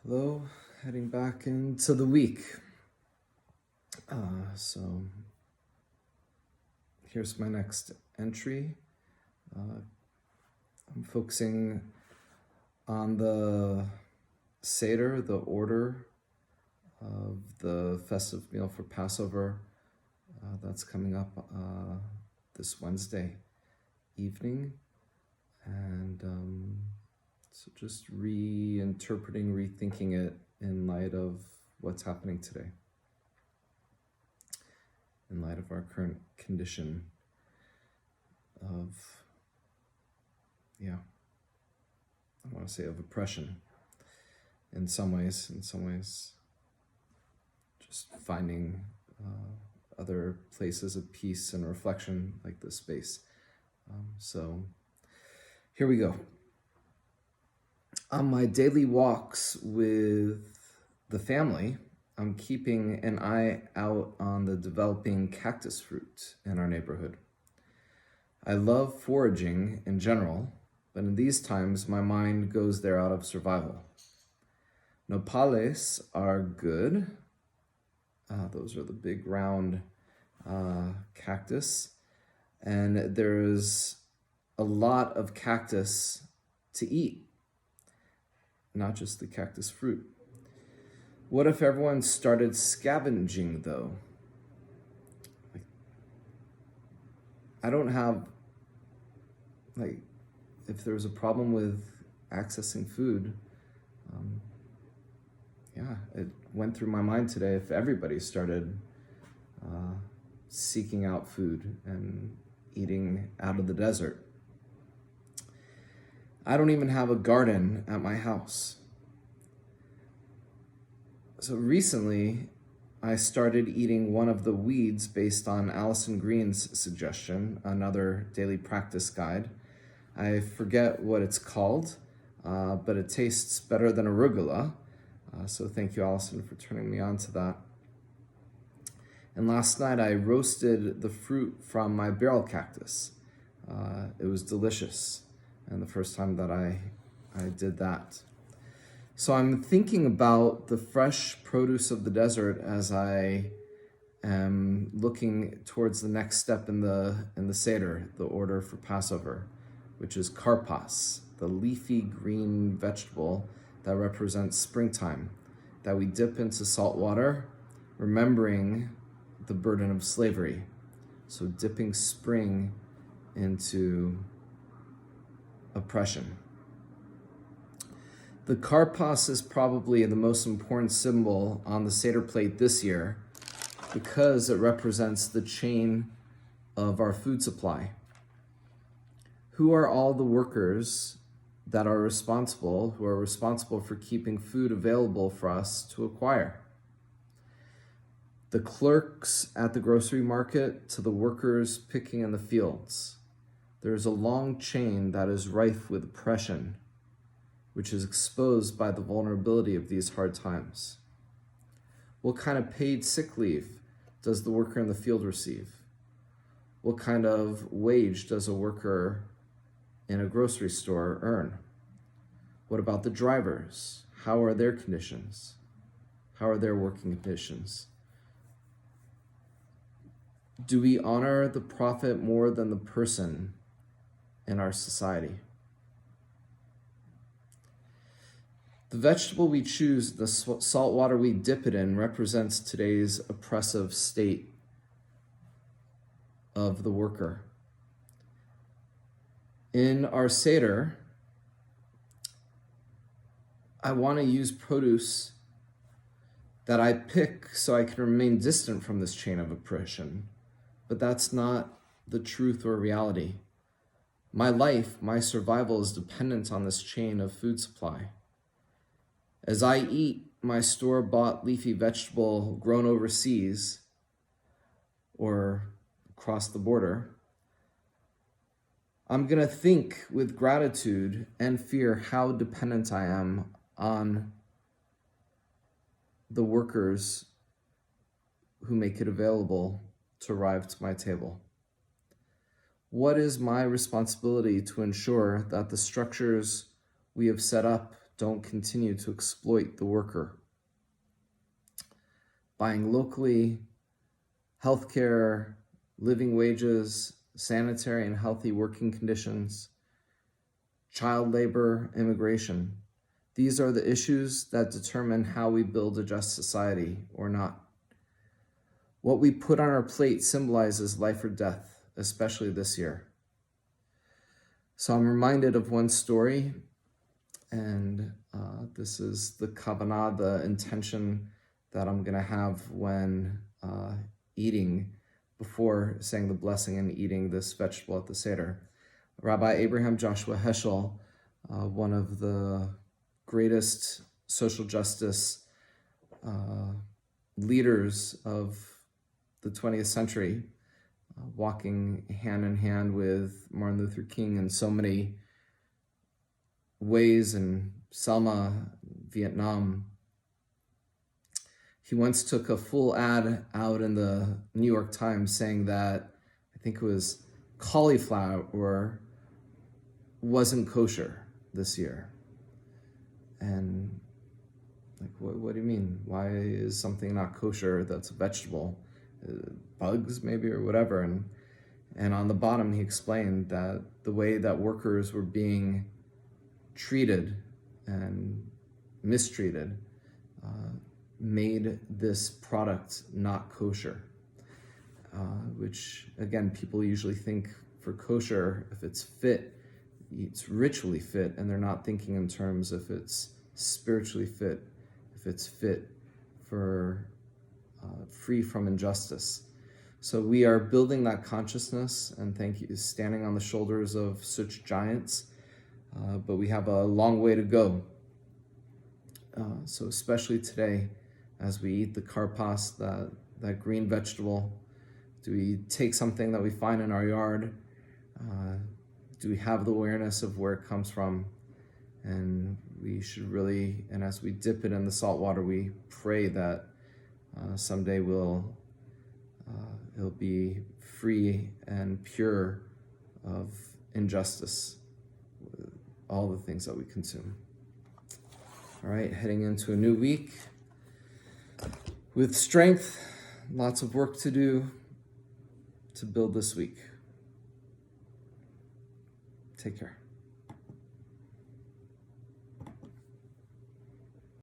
Hello, heading back into the week. So here's my next entry. I'm focusing on the Seder, the order of the festive meal for Passover. That's coming up this Wednesday evening. And so just reinterpreting, rethinking it in light of what's happening today, in light of our current condition of, I want to say of oppression in some ways, just finding other places of peace and reflection like this space. So here we go. On my daily walks with the family, I'm keeping an eye out on the developing cactus fruit in our neighborhood. I love foraging in general, but in these times, my mind goes there out of survival. Nopales are good. Those are the big round cactus. And there's a lot of cactus to eat, not just the cactus fruit. What if everyone started scavenging, though? I don't have, if there was a problem with accessing food, it went through my mind today if everybody started seeking out food and eating out of the desert. I don't even have a garden at my house. So recently, I started eating one of the weeds based on Allison Green's suggestion, another daily practice guide. I forget what it's called, but it tastes better than arugula. So thank you, Allison, for turning me on to that. And last night, I roasted the fruit from my barrel cactus. It was delicious, and the first time that I did that. So I'm thinking about the fresh produce of the desert as I am looking towards the next step in the Seder, the order for Passover, which is Karpas, the leafy green vegetable that represents springtime, that we dip into salt water, remembering the burden of slavery. So dipping spring into oppression. The Karpas is probably the most important symbol on the Seder plate this year because it represents the chain of our food supply. Who are all the workers that are responsible, for keeping food available for us to acquire? The clerks at the grocery market to the workers picking in the fields. There's a long chain that is rife with oppression, which is exposed by the vulnerability of these hard times. What kind of paid sick leave does the worker in the field receive? What kind of wage does a worker in a grocery store earn? What about the drivers? How are their conditions? How are their working conditions? Do we honor the prophet more than the person in our society? The vegetable we choose, the salt water we dip it in, represents today's oppressive state of the worker. In our Seder, I want to use produce that I pick so I can remain distant from this chain of oppression, but that's not the truth or reality. My life, my survival is dependent on this chain of food supply. As I eat my store-bought leafy vegetable grown overseas or across the border, I'm going to think with gratitude and fear how dependent I am on the workers who make it available to arrive to my table. What is my responsibility to ensure that the structures we have set up don't continue to exploit the worker. Buying locally, healthcare, living wages, sanitary and healthy working conditions, child labor, immigration. These are the issues that determine how we build a just society or not. What we put on our plate symbolizes life or death, especially this year. So I'm reminded of one story, and this is the kavanah, the intention that I'm going to have when eating, before saying the blessing and eating this vegetable at the Seder. Rabbi Abraham Joshua Heschel, one of the greatest social justice leaders of the 20th century, walking hand in hand with Martin Luther King in so many ways, in Selma, Vietnam. He once took a full ad out in the New York Times saying that, I think it was cauliflower wasn't kosher this year. And like, what do you mean? Why is something not kosher that's a vegetable? Bugs maybe, or whatever. And on the bottom he explained that the way that workers were being treated and mistreated made this product not kosher, which again, people usually think for kosher, if it's fit, it's ritually fit, and they're not thinking in terms if it's spiritually fit, if it's fit for free from injustice. So we are building that consciousness, and thank you, standing on the shoulders of such giants, but we have a long way to go. So especially today, as we eat the karpas, that green vegetable, do we take something that we find in our yard? Do we have the awareness of where it comes from? And we should really, and as we dip it in the salt water, we pray that someday it'll be free and pure of injustice, all the things that we consume. All right, heading into a new week with strength, lots of work to do to build this week. Take care.